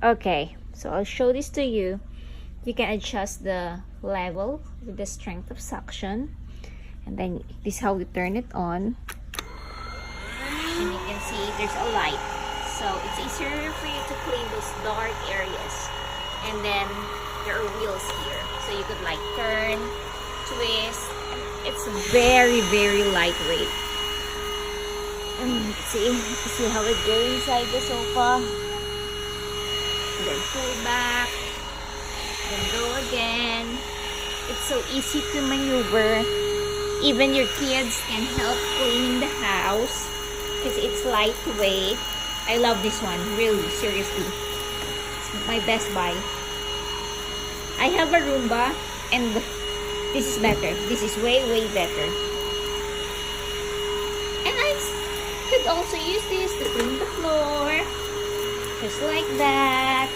Okay, so I'll show this to you. You can adjust the level with the strength of suction, and then this is how we turn it on, and you can see there's a light, so it's easier for you to clean those dark areas. And then there are wheels here, so you could like turn, twist. It's very lightweight. And see how it goes inside the sofa, and then pull back, then go again. It's so easy to maneuver. Even your kids can help clean the house because it's lightweight. I love this one, really, seriously. It's my best buy. I have a Roomba, and this is better. This is way better. And I could also use this to clean the floor, just like that.